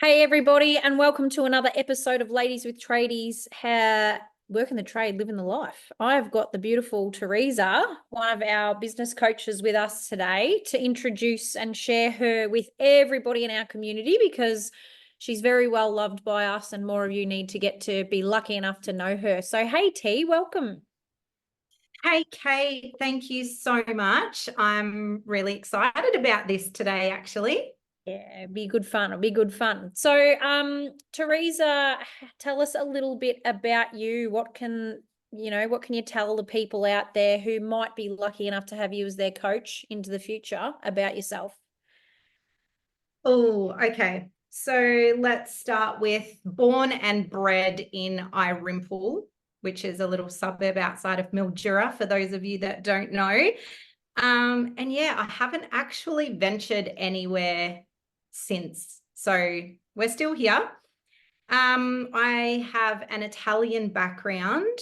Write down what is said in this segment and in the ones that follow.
Hey everybody, and welcome to another episode of Ladies with Tradies, how working the trade, living the life. I've got the beautiful Teresa, one of our business coaches, with us today to introduce and share her with everybody in our community because she's very well loved by us and more of you need to get to be lucky enough to know her. So hey T, welcome. Hey, Kate, thank you so much. I'm really excited about this today, actually. Yeah, it'll be good fun. It'll be good fun. So, Teresa, tell us a little bit about you. What can you tell the people out there who might be lucky enough to have you as their coach into the future about yourself? Oh, okay. So let's start with born and bred in Irimple, which is a little suburb outside of Mildura, for those of you that don't know. And yeah, I haven't actually ventured anywhere since. So we're still here. I have an Italian background.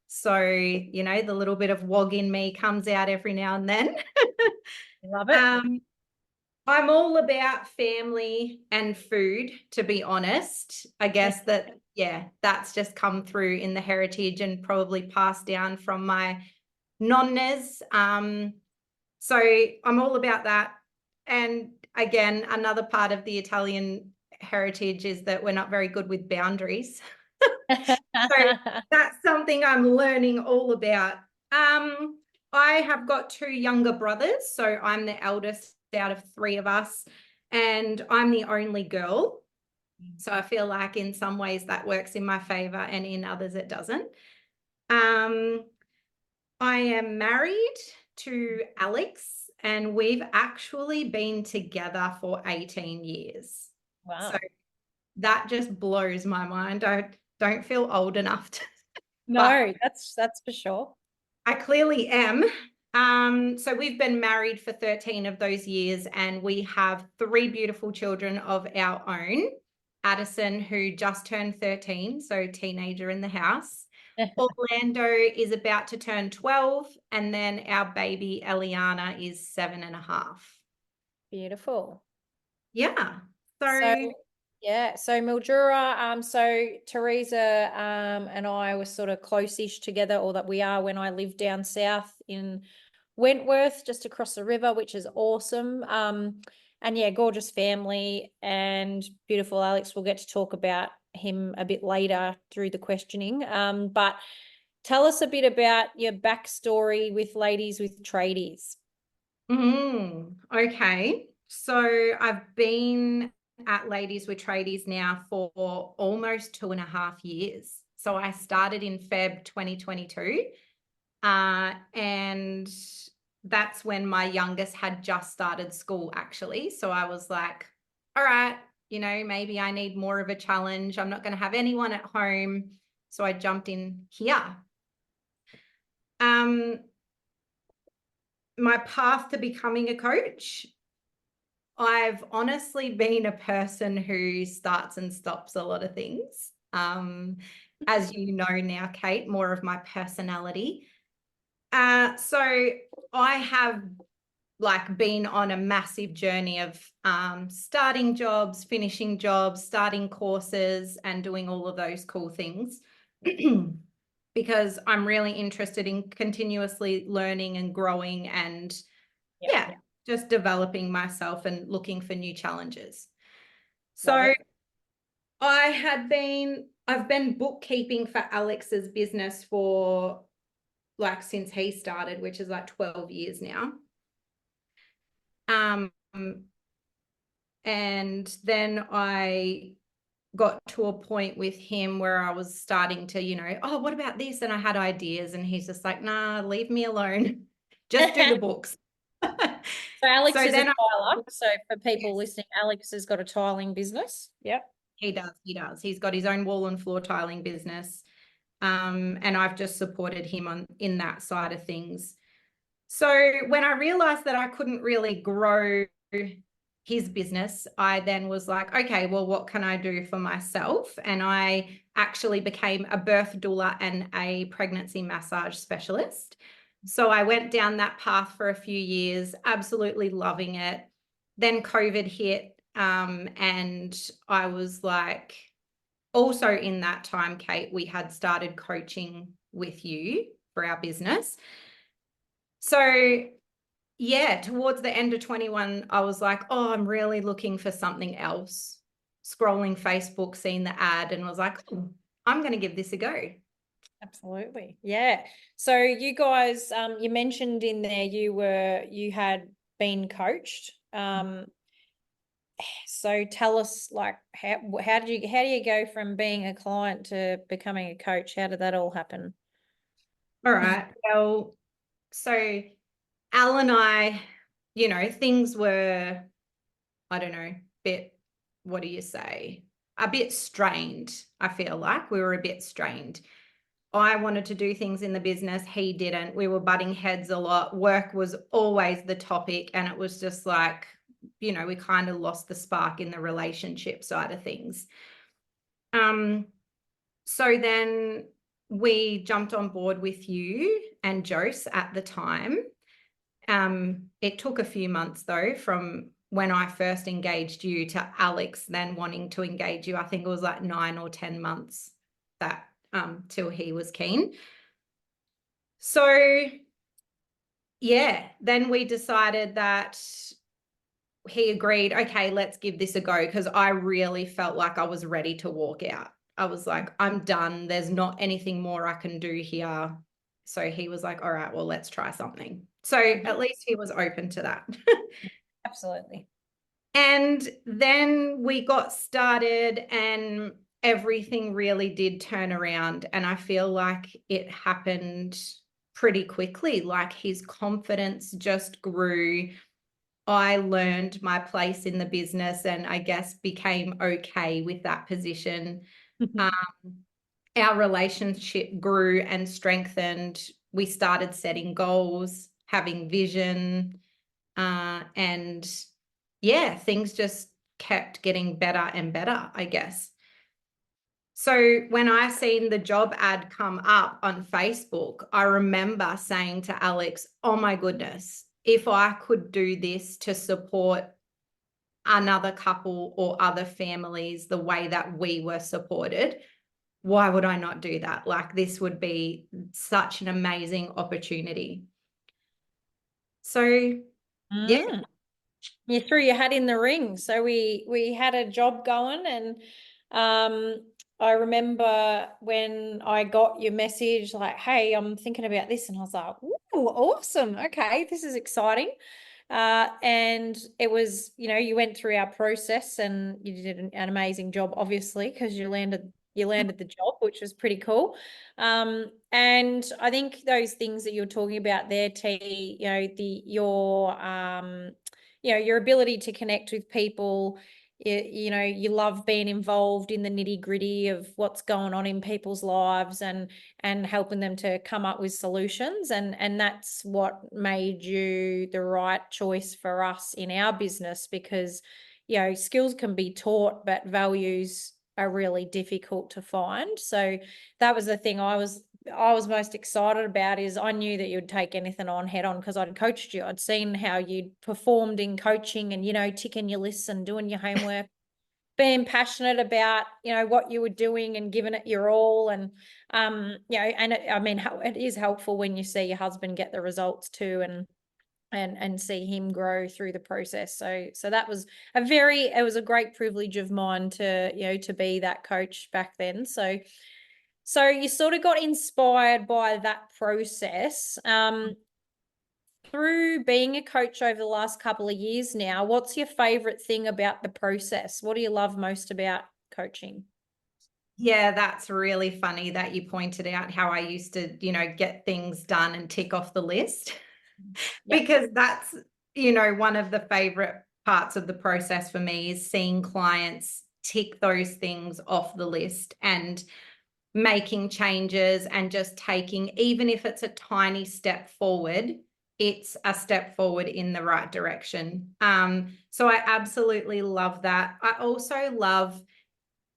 So, the little bit of wog in me comes out every now and then. Love it. um, I'm all about family and food, to be honest. I guess that's just come through in the heritage and probably passed down from my nonnas. So I'm all about that. And again, another part of the Italian heritage is that we're not very good with boundaries. So that's something I'm learning all about. I have got two younger brothers, so I'm the eldest out of three of us, and I'm the only girl. So I feel like in some ways that works in my favor and in others it doesn't. Um, I am married to Alex, and we've actually been together for 18 years. So Wow. that just blows my mind. I don't feel old enough to, but No, that's for sure. I clearly am. So we've been married for 13 of those years, and we have three beautiful children of our own. Addison, who just turned 13, so teenager in the house. Orlando is about to turn 12, and then our baby Eliana is 7.5. Beautiful. Yeah. So So yeah, so Mildura, so Teresa and I were sort of close-ish together, or that we are when I lived down south in Wentworth, just across the river, which is awesome. And yeah, gorgeous family and beautiful Alex. We'll get to talk about him a bit later through the questioning. But tell us a bit about your backstory with Ladies with Tradies. Okay. So I've been at Ladies with Tradies now for almost 2.5 years. So I started in Feb 2022. And that's when my youngest had just started school, actually. So I was like, all right, maybe I need more of a challenge. I'm not going to have anyone at home. So I jumped in here. My path to becoming a coach, I've honestly been a person who starts and stops a lot of things. As you know now, Kate, more of my personality. So I have been on a massive journey of starting jobs, finishing jobs, starting courses, and doing all of those cool things. Because I'm really interested in continuously learning and growing and just developing myself and looking for new challenges. So I've been bookkeeping for Alex's business for since he started, which is 12 years now. And then I got to a point with him where I was starting to, oh, what about this? And I had ideas, and he's just like, nah, leave me alone. Just do the books. So Alex So is a then tiler. So for people listening, Alex has got a tiling business. Yep. he does. He's got his own wall and floor tiling business. And I've just supported him in that side of things. So when I realized that I couldn't really grow his business, I then was like, okay, well, what can I do for myself? And I actually became a birth doula and a pregnancy massage specialist. So I went down that path for a few years, absolutely loving it. Then COVID hit, And I was like, also in that time, Kate, we had started coaching with you for our business. So yeah, towards the end of 21, I was like, oh, I'm really looking for something else. Scrolling Facebook, seeing the ad, and was like, oh, I'm going to give this a go. Absolutely. Yeah. So you guys, you mentioned in there you had been coached. So tell us, like, how do you go from being a client to becoming a coach? How did that all happen? All right. Well, so Al and I, things were, I don't know, what do you say? A bit strained. I feel like we were a bit strained. I wanted to do things in the business. He didn't. We were butting heads a lot. Work was always the topic. And it was just like, we kind of lost the spark in the relationship side of things. So then we jumped on board with you and Jose at the time. It took a few months though, from when I first engaged you to Alex then wanting to engage you. I think it was like 9 or 10 months that till he was keen. So yeah, then we decided that he agreed, okay, let's give this a go, because I really felt like I was ready to walk out. I was like, I'm done. There's not anything more I can do here. So he was like, all right, well, let's try something. So at least he was open to that. Absolutely. And then we got started and everything really did turn around. And I feel like it happened pretty quickly. Like his confidence just grew. I learned my place in the business and I guess became okay with that position. Our relationship grew and strengthened. We started setting goals, having vision, and yeah, things just kept getting better and better, I guess. So when I seen the job ad come up on Facebook, I remember saying to Alex, oh my goodness, if I could do this to support another couple or other families the way that we were supported, why would I not do that? Like, this would be such an amazing opportunity. So yeah. You threw your hat in the ring. So we had a job going, and I remember when I got your message like, hey, I'm thinking about this, and I was like, ooh, awesome. Okay, this is exciting. And it was, you went through our process and you did an amazing job, obviously, because you landed the job, which was pretty cool. And I think those things that you're talking about there, T, your ability to connect with people, you love being involved in the nitty-gritty of what's going on in people's lives and helping them to come up with solutions, and that's what made you the right choice for us in our business, because skills can be taught but values are really difficult to find. So that was the thing I was most excited about, is I knew that you'd take anything on head on, because I'd coached you. I'd seen how you'd performed in coaching and, ticking your lists and doing your homework, being passionate about, what you were doing and giving it your all. And, it is helpful when you see your husband get the results too, and see him grow through the process. So that was it was a great privilege of mine to be that coach back then. So you sort of got inspired by that process. Through being a coach over the last couple of years now, what's your favorite thing about the process? What do you love most about coaching? Yeah, that's really funny that you pointed out how I used to, get things done and tick off the list, Yep. because that's, one of the favorite parts of the process for me is seeing clients tick those things off the list and making changes and just taking, even if it's a tiny step forward, it's a step forward in the right direction. So I absolutely love that. I also love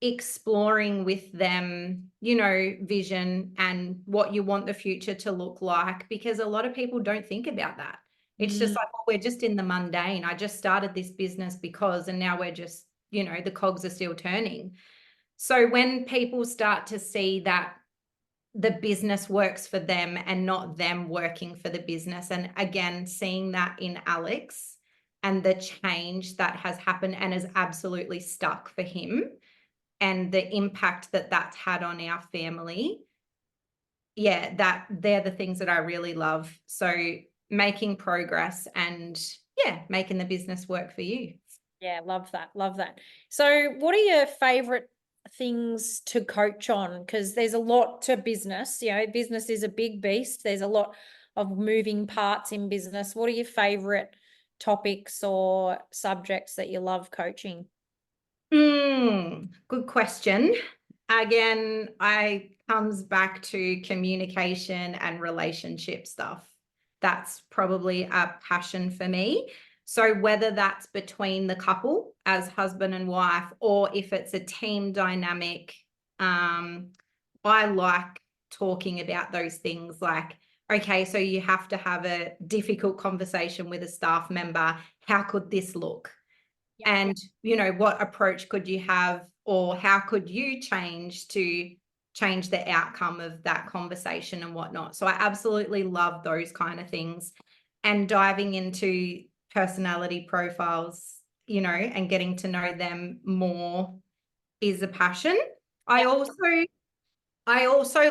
exploring with them, vision and what you want the future to look like, because a lot of people don't think about that. It's just like, well, we're just in the mundane. I just started this business because, and now we're just, the cogs are still turning. So when people start to see that the business works for them and not them working for the business, and again, seeing that in Alex and the change that has happened and is absolutely stuck for him and the impact that that's had on our family, yeah, that they're the things that I really love. So making progress and making the business work for you. Yeah, love that. Love that. So what are your favorite things to coach on? Because there's a lot to business. Business is a big beast. There's a lot of moving parts in business. What are your favorite topics or subjects that you love coaching? Good question. Again, I comes back to communication and relationship stuff. That's probably a passion for me. So whether that's between the couple as husband and wife, or if it's a team dynamic, I like talking about those things like, okay, so you have to have a difficult conversation with a staff member. How could this look? And, what approach could you have, or how could you change to change the outcome of that conversation and whatnot? So I absolutely love those kind of things, and diving into personality profiles, and getting to know them more is a passion. I also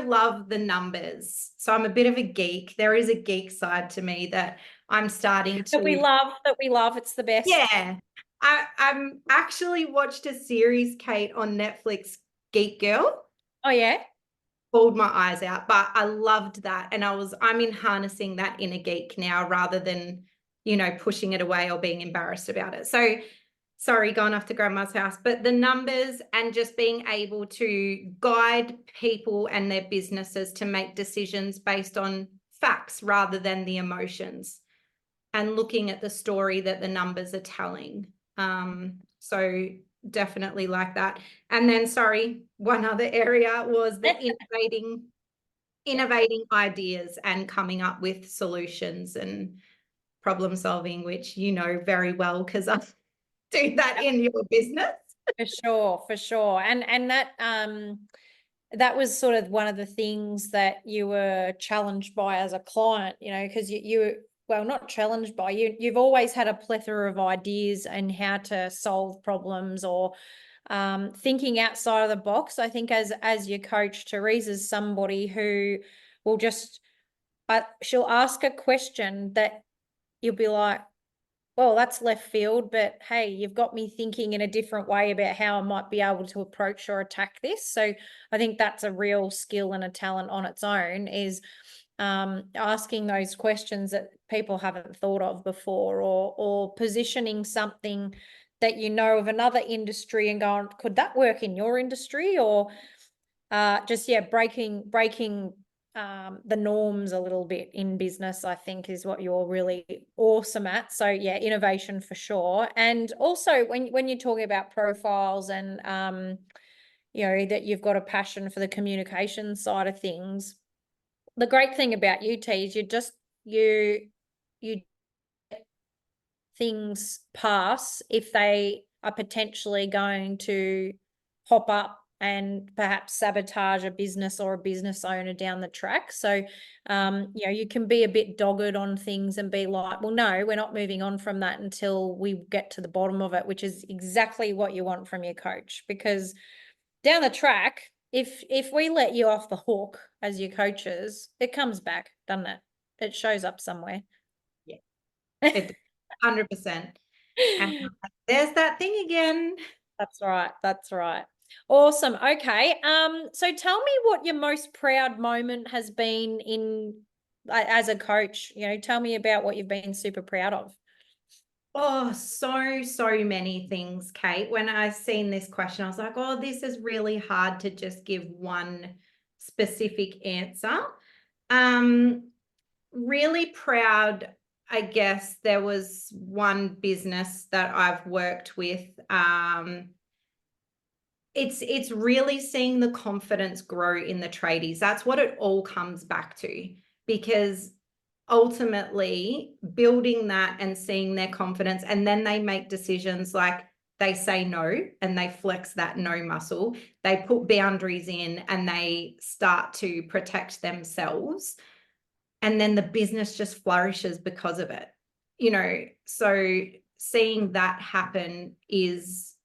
love the numbers. So I'm a bit of a geek. There is a geek side to me that I'm starting That we to. love, that we love. It's the best. Yeah. I'm actually watched a series, Kate, on Netflix, Geek Girl. Oh, yeah? Bawled my eyes out, but I loved that. And I'm in harnessing that inner geek now rather than, pushing it away or being embarrassed about it. So sorry, going off to grandma's house, but the numbers and just being able to guide people and their businesses to make decisions based on facts rather than the emotions, and looking at the story that the numbers are telling. So definitely like that. And then, sorry, one other area was the innovating ideas and coming up with solutions and problem solving, which you know very well because I do that in your business. For sure, for sure. And that was sort of one of the things that you were challenged by as a client, because well, not challenged by, you've always had a plethora of ideas and how to solve problems, or thinking outside of the box. I think as your coach, Teresa's somebody who will just, she'll ask a question that you'll be like, well, that's left field, but hey, you've got me thinking in a different way about how I might be able to approach or attack this. So I think that's a real skill and a talent on its own, is asking those questions that people haven't thought of before, or positioning something that of another industry and going, could that work in your industry? Or breaking the norms a little bit in business, I think, is what you're really awesome at. So yeah, innovation for sure. And also when you're talking about profiles and that you've got a passion for the communication side of things, the great thing about you, T, is you things pass if they are potentially going to pop up and perhaps sabotage a business or a business owner down the track. So, you can be a bit dogged on things and be like, well, no, we're not moving on from that until we get to the bottom of it, which is exactly what you want from your coach. Because down the track, if we let you off the hook as your coaches, it comes back, doesn't it? It shows up somewhere. Yeah, it 100%. And there's that thing again. That's right. That's right. Awesome. Okay. So tell me what your most proud moment has been as a coach. Tell me about what you've been super proud of. Oh, so many things, Kate. When I seen this question, I was like, oh, this is really hard to just give one specific answer. Really proud, I guess there was one business that I've worked with. It's really seeing the confidence grow in the tradies. That's what it all comes back to, because ultimately building that and seeing their confidence, and then they make decisions like they say no and they flex that no muscle, they put boundaries in and they start to protect themselves, and then the business just flourishes because of it, you know. So seeing that happen is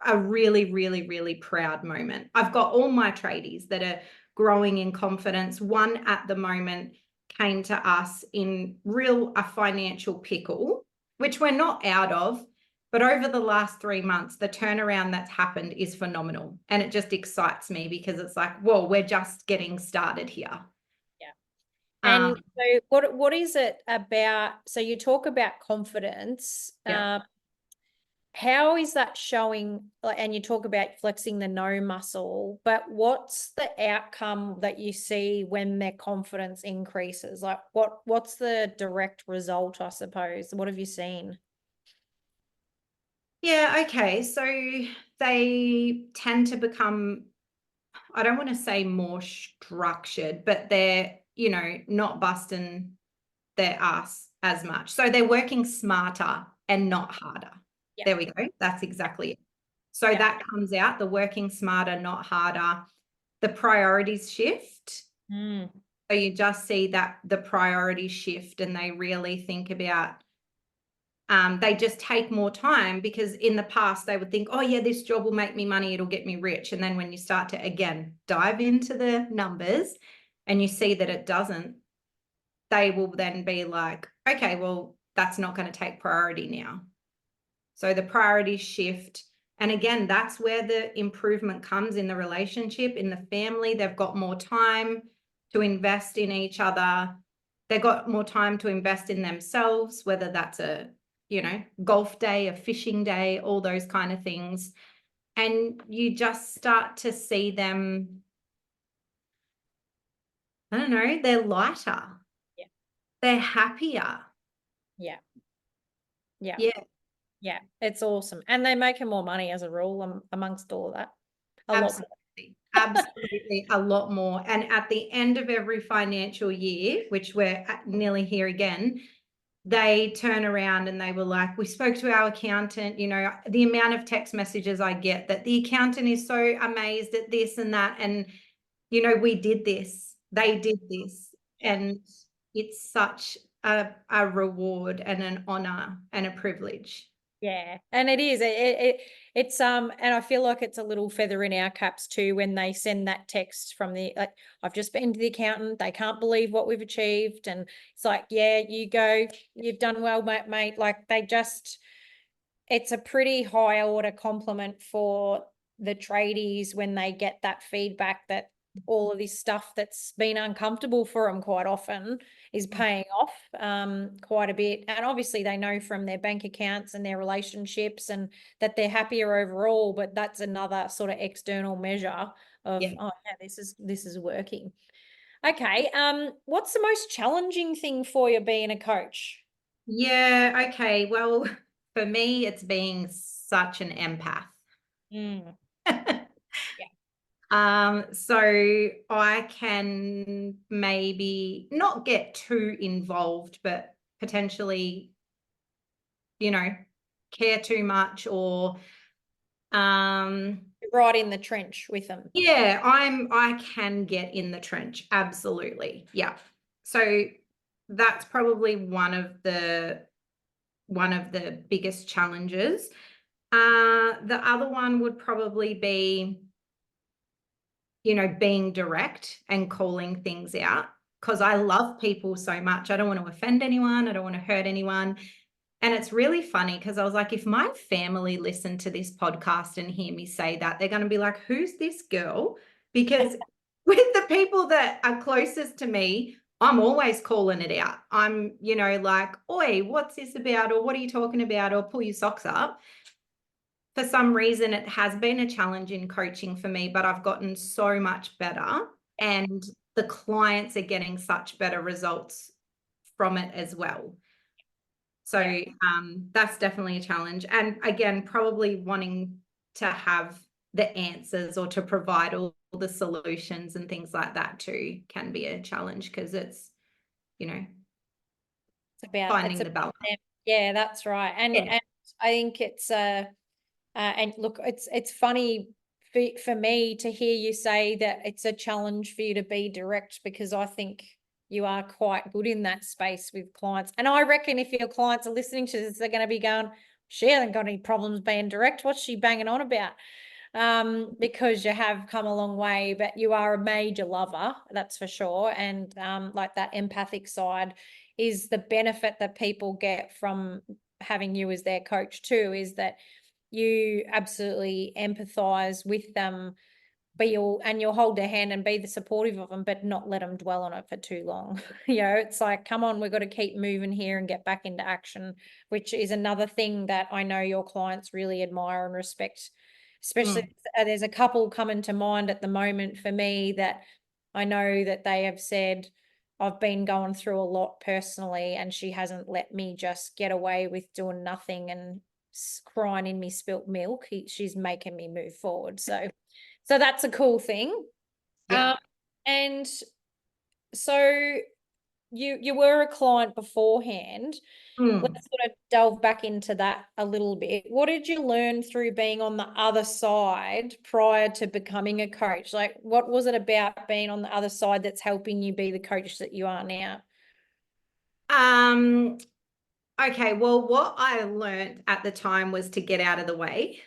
a really, really, really proud moment. I've got all my tradies that are growing in confidence. One at the moment came to us in a financial pickle, which we're not out of, but over the last 3 months, the turnaround that's happened is phenomenal. And it just excites me because it's like, whoa, we're just getting started here. Yeah. And Um, so what is it about? So you talk about confidence. yeah. How is that showing? And you talk about flexing the no muscle, but what's the outcome that you see when their confidence increases? Like what's the direct result, I suppose? What have you seen? Yeah, okay. So they tend to become, I don't want to say more structured, but they're, not busting their ass as much. So they're working smarter and not harder. Yeah. There we go. That's exactly it. So Yeah. that comes out, the working smarter, not harder. The priorities shift. Mm. So you just see that the priorities shift and they really think about, they just take more time, because in the past they would think, oh yeah, this job will make me money, it'll get me rich. And then when you start to, again, dive into the numbers and you see that it doesn't, they will then be like, okay, well, that's not going to take priority now. So the priorities shift. And again, that's where the improvement comes in the relationship, in the family. They've got more time to invest in each other. They've got more time to invest in themselves, whether that's a, golf day, a fishing day, all those kind of things. And you just start to see them, I don't know, they're lighter. Yeah. They're happier. Yeah. Yeah. Yeah. Yeah. It's awesome. And they're making more money as a rule amongst all of that. A lot more. Absolutely. Absolutely a lot more. And at the end of every financial year, which we're nearly here again, they turn around and they were like, we spoke to our accountant, the amount of text messages I get that the accountant is so amazed at this and that. And, we did this, they did this. Yeah. And it's such a reward and an honor and a privilege. Yeah, and it is. It's and I feel like it's a little feather in our caps too when they send that text from the like, I've just been to the accountant, they can't believe what we've achieved, and it's like, yeah, you go, you've done well, mate. Like it's a pretty high order compliment for the tradies when they get that feedback that all of this stuff that's been uncomfortable for them quite often is paying off quite a bit. And obviously they know from their bank accounts and their relationships and that they're happier overall, but that's another sort of external measure of, Yeah. oh yeah, this is working. Okay. What's the most challenging thing for you being a coach? Yeah. Okay. Well, for me, it's being such an empath. Mm, yeah. So I can maybe not get too involved, but potentially, care too much, or Right in the trench with them. yeah, I can get in the trench. Absolutely. Yeah. So that's probably one of the biggest challenges. The other one would probably be, being direct and calling things out, because I love people so much. I don't want to offend anyone. I don't want to hurt anyone. And it's really funny because I was like, if my family listened to this podcast and hear me say that, they're going to be like, who's this girl? Because with the people that are closest to me, I'm always calling it out. I'm, like, oi, what's this about? Or what are you talking about? Or pull your socks up. For some reason, it has been a challenge in coaching for me, but I've gotten so much better, and the clients are getting such better results from it as well. So Yeah. that's definitely a challenge. And again, probably wanting to have the answers or to provide all the solutions and things like that too can be a challenge, because it's, finding it's the balance. about them. Yeah, that's right. Yeah. And I think it's and look, it's funny for me to hear you say that it's a challenge for you to be direct, because I think you are quite good in that space with clients. And I reckon if your clients are listening to this, they're going to be going, she hasn't got any problems being direct. What's she banging on about? Because you have come a long way, but you are a major lover, that's for sure. And like that empathic side is the benefit that people get from having you as their coach too, is that you absolutely empathize with them, but you'll hold their hand and be the supportive of them, but not let them dwell on it for too long. It's like, come on, we've got to keep moving here and get back into action, which is another thing that I know your clients really admire and respect. Especially there's a couple coming to mind at the moment for me that I know that they have said, I've been going through a lot personally, and she hasn't let me just get away with doing nothing and crying in me spilt milk. She's making me move forward. So that's a cool thing. Yeah. And so you were a client beforehand. Mm. Let's sort of delve back into that a little bit. What did you learn through being on the other side prior to becoming a coach? Like, what was it about being on the other side that's helping you be the coach that you are now? Okay, well, what I learned at the time was to get out of the way.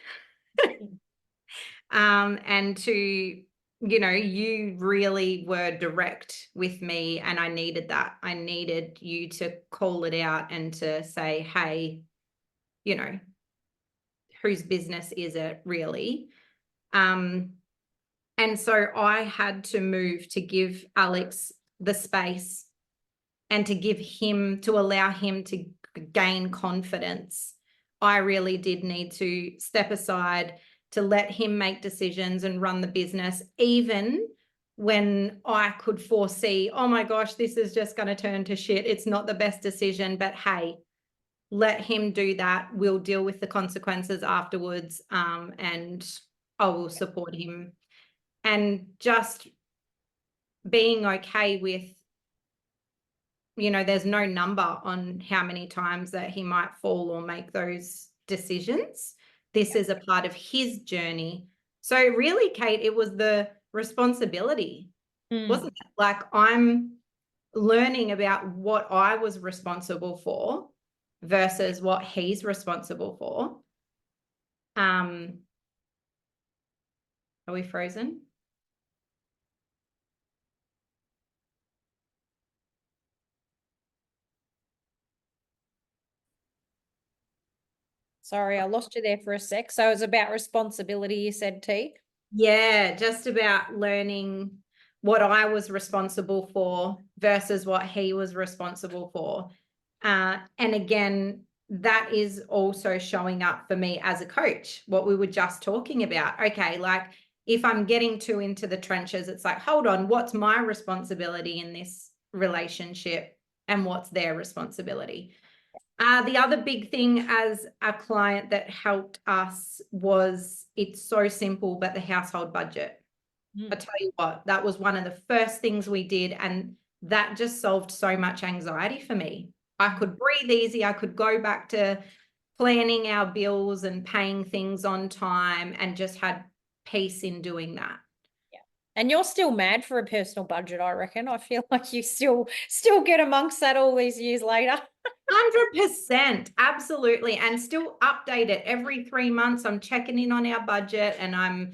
And to, you really were direct with me, and I needed that. I needed you to call it out and to say, hey, you know, whose business is it really? And so I had to move to give Alex the space and to allow him to gain confidence. I really did need to step aside to let him make decisions and run the business, even when I could foresee, oh my gosh, this is just going to turn to shit. It's not the best decision, but hey, let him do that. We'll deal with the consequences afterwards, and I will support him. And just being okay with, there's no number on how many times that he might fall or make those decisions. This is a part of his journey. So really, Kate, it was the responsibility, wasn't it? Like, I'm learning about what I was responsible for versus what he's responsible for. Are we frozen? Sorry, I lost you there for a sec. So it was about responsibility, you said, T? Yeah, just about learning what I was responsible for versus what he was responsible for. And again, that is also showing up for me as a coach, what we were just talking about. Okay, like if I'm getting too into the trenches, it's like, hold on, what's my responsibility in this relationship and what's their responsibility? The other big thing as a client that helped us was, it's so simple, but the household budget. I tell you what, that was one of the first things we did, and that just solved so much anxiety for me. I could breathe easy. I could go back to planning our bills and paying things on time, and just had peace in doing that. And you're still mad for a personal budget, I reckon. I feel like you still get amongst that all these years later. 100%, absolutely. And still update it every 3 months. I'm checking in on our budget, and I'm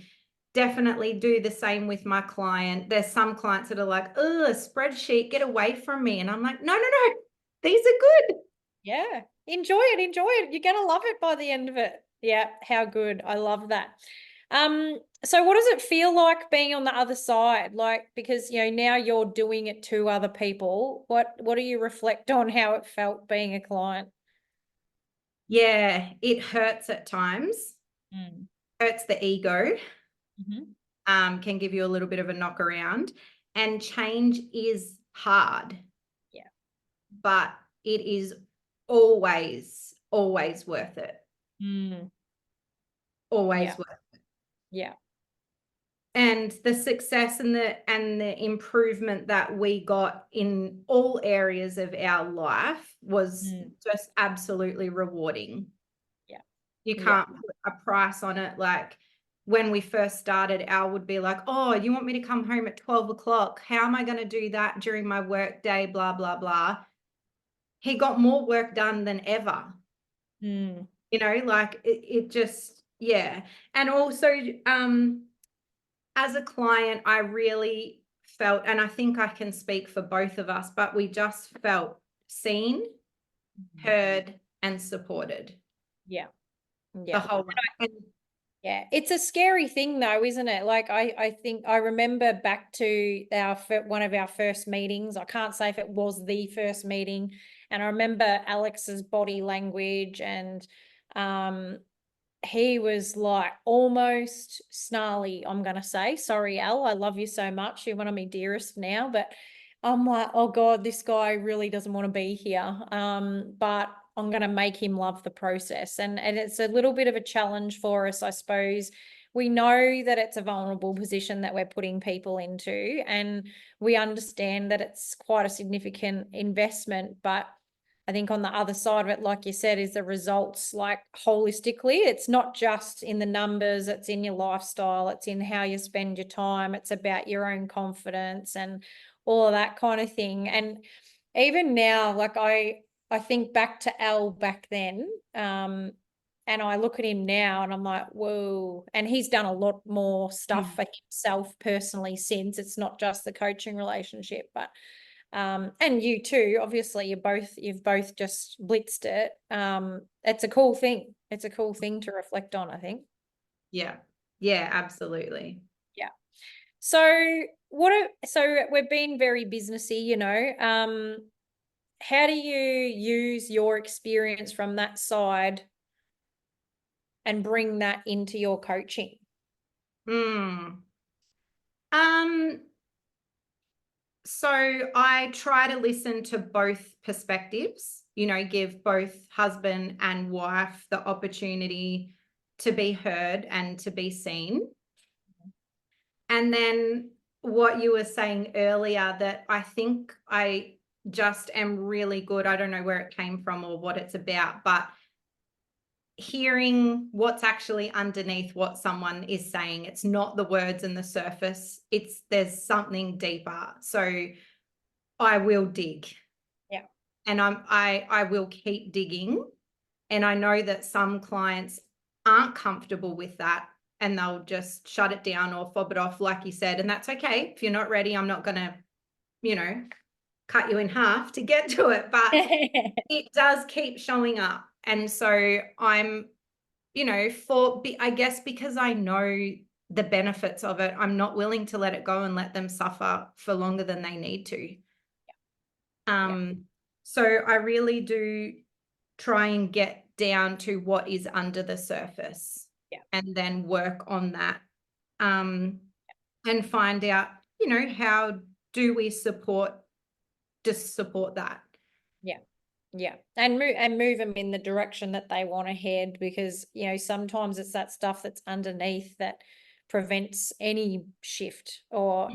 definitely do the same with my client. There's some clients that are like, oh, a spreadsheet, get away from me. And I'm like, no, these are good. Yeah. Enjoy it. Enjoy it. You're going to love it by the end of it. Yeah. How good. I love that. So what does it feel like being on the other side? Like, because, now you're doing it to other people. What do you reflect on how it felt being a client? Yeah, it hurts at times. Hurts the ego. Can give you a little bit of a knock around. And change is hard. Yeah. But it is always worth it. Always Yeah. worth it. Yeah. and the success and the improvement that we got in all areas of our life was just absolutely rewarding. Yeah. You Yeah. can't put a price on it. Like when we first started, Al would be like, oh, you want me to come home at 12 o'clock? How am I going to do that during my work day? Blah, blah, blah. He got more work done than ever. You know, like it just, yeah. And also, as a client, I really felt, and I think I can speak for both of us, but we just felt seen, heard, and supported. Yeah. The whole way. Yeah, it's a scary thing though, isn't it? Like I think I remember back to one of our first meetings. I can't say if it was the first meeting, and I remember Alex's body language, and he was like almost snarly, I'm gonna say. Sorry, Al, I love you so much. You're one of my dearest now, but I'm like, oh God, this guy really doesn't want to be here. But I'm going to make him love the process. And it's a little bit of a challenge for us, I suppose. We know that it's a vulnerable position that we're putting people into, and we understand that it's quite a significant investment. But I think on the other side of it, like you said, is the results, like holistically. It's not just in the numbers, it's in your lifestyle, it's in how you spend your time, it's about your own confidence and all of that kind of thing. And even now, like I think back to Al back then, and I look at him now and I'm like, whoa. And he's done a lot more stuff for himself personally since. It's not just the coaching relationship, but and you too, obviously you've both just blitzed it. It's a cool thing. It's a cool thing to reflect on, I think. Yeah. Yeah, absolutely. Yeah. So so we've been very businessy, you know. How do you use your experience from that side and bring that into your coaching? So I try to listen to both perspectives, you know, give both husband and wife the opportunity to be heard and to be seen. And then what you were saying earlier, that I think I just am really good. I don't know where it came from or what it's about, but hearing what's actually underneath what someone is saying. It's not the words and the surface. There's something deeper. So I will dig. Yeah. And I will keep digging. And I know that some clients aren't comfortable with that and they'll just shut it down or fob it off, like you said. And that's okay. If you're not ready, I'm not going to, you know, cut you in half to get to it. But it does keep showing up. And so I'm, you know, I guess because I know the benefits of it, I'm not willing to let it go and let them suffer for longer than they need to. So I really do try and get down to what is under the surface and then work on that, and find out, you know, how do we support that? Yeah. Yeah. And move them in the direction that they want to head, because, you know, sometimes it's that stuff that's underneath that prevents any shift or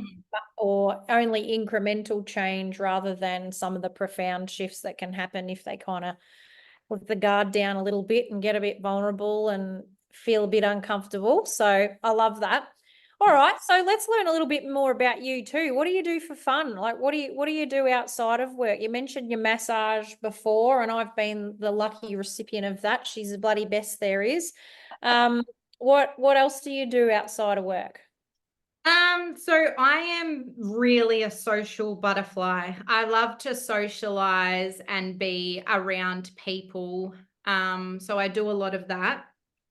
only incremental change, rather than some of the profound shifts that can happen if they kind of put the guard down a little bit and get a bit vulnerable and feel a bit uncomfortable. So I love that. All right, so let's learn a little bit more about you too. What do you do for fun? Like, what do you do outside of work? You mentioned your massage before, and I've been the lucky recipient of that. She's the bloody best there is. What else do you do outside of work? So I am really a social butterfly. I love to socialize and be around people. So I do a lot of that.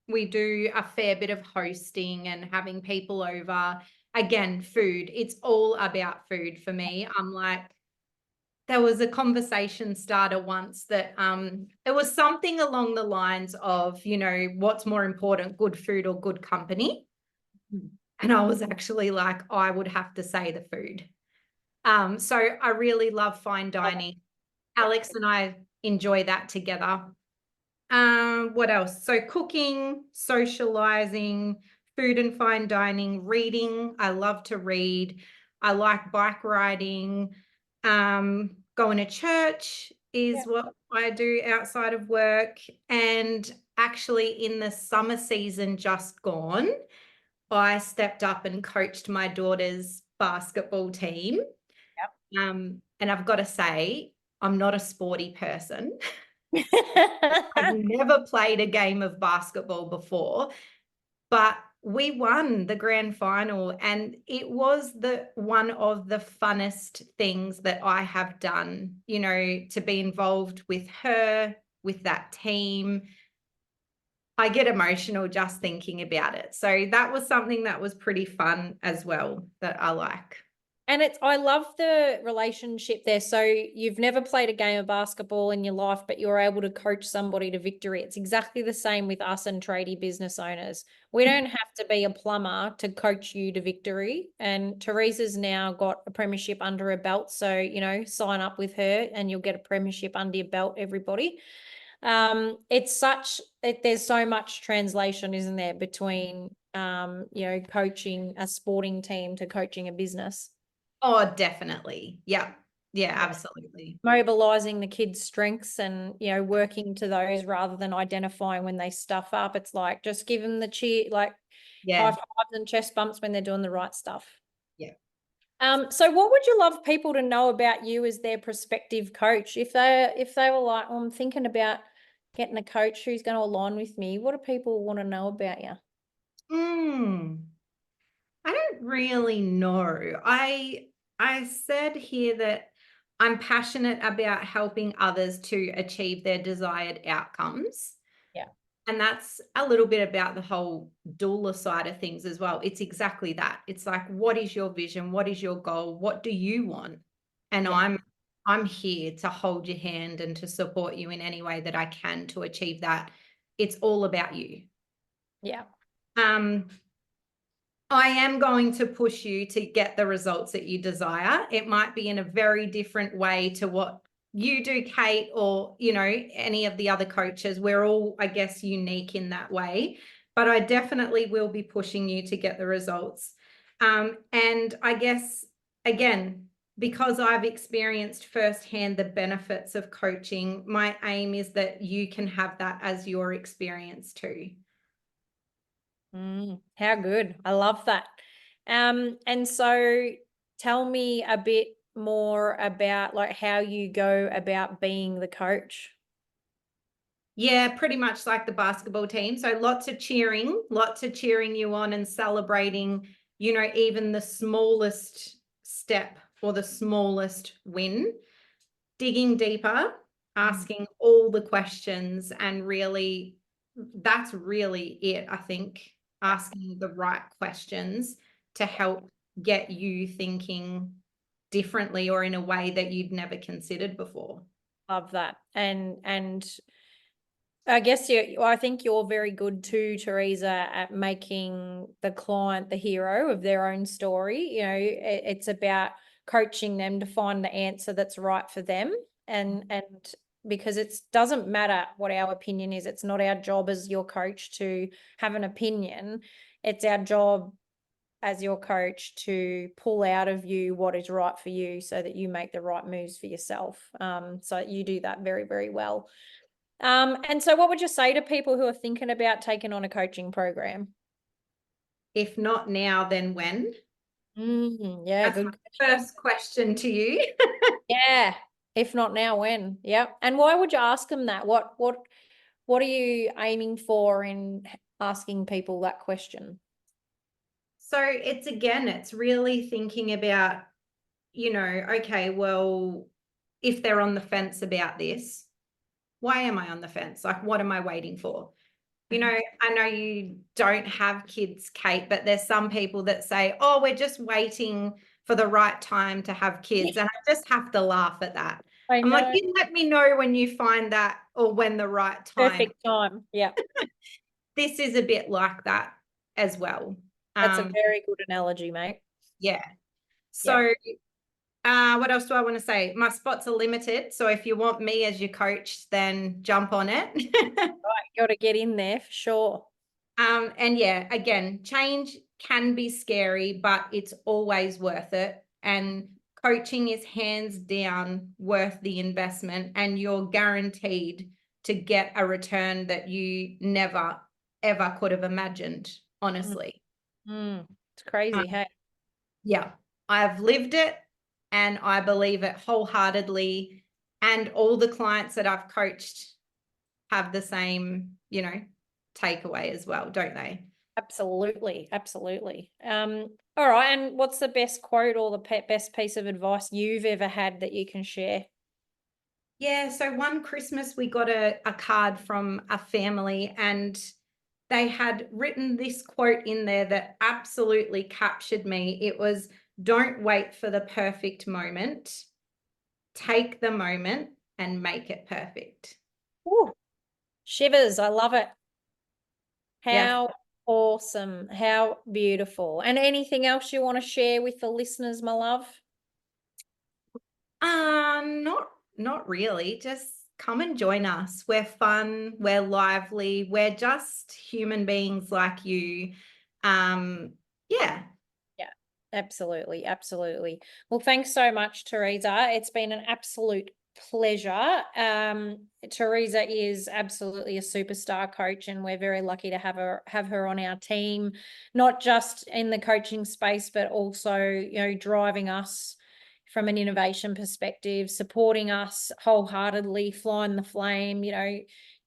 We do a fair bit of hosting and having people over. Again, food. It's all about food for me. I'm like, there was a conversation starter once that it was something along the lines of, you know, what's more important, good food or good company? And I was actually like, I would have to say the food. So I really love fine dining. Alex and I enjoy that together. What else? So cooking, socializing, food and fine dining, reading. I love to read. I like bike riding. Going to church is what I do outside of work. And actually, in the summer season just gone, I stepped up and coached my daughter's basketball team. And I've got to say, I'm not a sporty person. I've never played a game of basketball before, but we won the grand final, and it was one of the funnest things that I have done, you know, to be involved with her, with that team. I get emotional just thinking about it. So that was something that was pretty fun as well, that I like. And I love the relationship there. So you've never played a game of basketball in your life, but you're able to coach somebody to victory. It's exactly the same with us and tradie business owners. We don't have to be a plumber to coach you to victory. And Teresa's now got a premiership under her belt. So, you know, sign up with her and you'll get a premiership under your belt, everybody. There's so much translation, isn't there, between, you know, coaching a sporting team to coaching a business. Oh, definitely. Yeah. Yeah, absolutely. Mobilizing the kids' strengths and, you know, working to those rather than identifying when they stuff up. It's like just give them the cheer, like high Yeah. fives and chest bumps when they're doing the right stuff. Yeah. So what would you love people to know about you as their prospective coach? If they were like, oh, I'm thinking about getting a coach who's going to align with me, what do people want to know about you? I don't really know. I said here that I'm passionate about helping others to achieve their desired outcomes. Yeah. And that's a little bit about the whole doula side of things as well. It's exactly that. It's like, what is your vision? What is your goal? What do you want? And Yeah. I'm here to hold your hand and to support you in any way that I can to achieve that. It's all about you. Yeah. Um, I am going to push you to get the results that you desire. It might be in a very different way to what you do, Kate, or, you know, any of the other coaches. We're all, I guess, unique in that way, but I definitely will be pushing you to get the results. And I guess, again, because I've experienced firsthand the benefits of coaching, my aim is that you can have that as your experience too. How good. I love that. And so tell me a bit more about like how you go about being the coach. Yeah, pretty much like the basketball team. So lots of cheering you on and celebrating, you know, even the smallest step or the smallest win, digging deeper, asking all the questions, and really, that's really it, I think, asking the right questions to help get you thinking differently or in a way that you'd never considered before. Love that. And I guess I think you're very good too, Teresa, at making the client the hero of their own story. You know, it's about coaching them to find the answer that's right for them. And because it doesn't matter what our opinion is, it's not our job as your coach to have an opinion. It's our job as your coach to pull out of you what is right for you so that you make the right moves for yourself. So you do that very, very well. And so what would you say to people who are thinking about taking on a coaching program? If not now, then when? Yeah, That's my good question. first question to you. Yeah. If not now, when? Yep. And why would you ask them that? What are you aiming for in asking people that question? So it's really thinking about, you know, okay, well, if they're on the fence about this, why am I on the fence? Like, what am I waiting for? You know, I know you don't have kids, Kate, but there's some people that say, oh, we're just waiting for the right time to have kids. And I just have to laugh at that. I I'm like, know. you let me know when you find that or when the right time. Perfect time. Yeah. This is a bit like that as well. That's a Um, very good analogy, mate. yeah. Yeah. So what else do I want to say? My spots are limited. So if you want me as your coach, then jump on it. Right. Got to get in there for sure. And yeah, again, change can be scary, but it's always worth it. And coaching is hands down worth the investment, and you're guaranteed to get a return that you never, ever could have imagined, honestly. It's crazy, hey? Yeah, I've lived it and I believe it wholeheartedly. And all the clients that I've coached have the same, takeaway as well, don't they? Absolutely, absolutely. All right, and what's the best quote or the best piece of advice you've ever had that you can share? Yeah, so one Christmas we got a card from a family, and they had written this quote in there that absolutely captured me. It was, "Don't wait for the perfect moment. Take the moment and make it perfect." Ooh, shivers, I love it. Yes. How awesome, how beautiful. And anything else you want to share with the listeners, my love? Not really. Just come and join us. We're fun, we're lively, we're just human beings like you. Yeah. Yeah, absolutely, absolutely. Well, thanks so much, Teresa. It's been an absolute pleasure. Teresa is absolutely a superstar coach, and we're very lucky to have her on our team, not just in the coaching space, but also, driving us from an innovation perspective, supporting us wholeheartedly, flying the flame,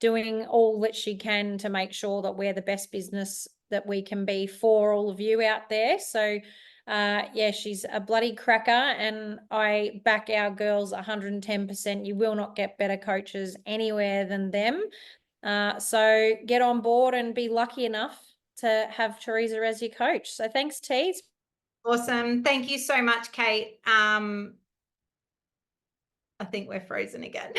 doing all that she can to make sure that we're the best business that we can be for all of you out there. So yeah, she's a bloody cracker, and I back our girls 110%. You will not get better coaches anywhere than them. So get on board and be lucky enough to have Teresa as your coach. So thanks, Tees. Awesome. Thank you so much, Kate. I think we're frozen again.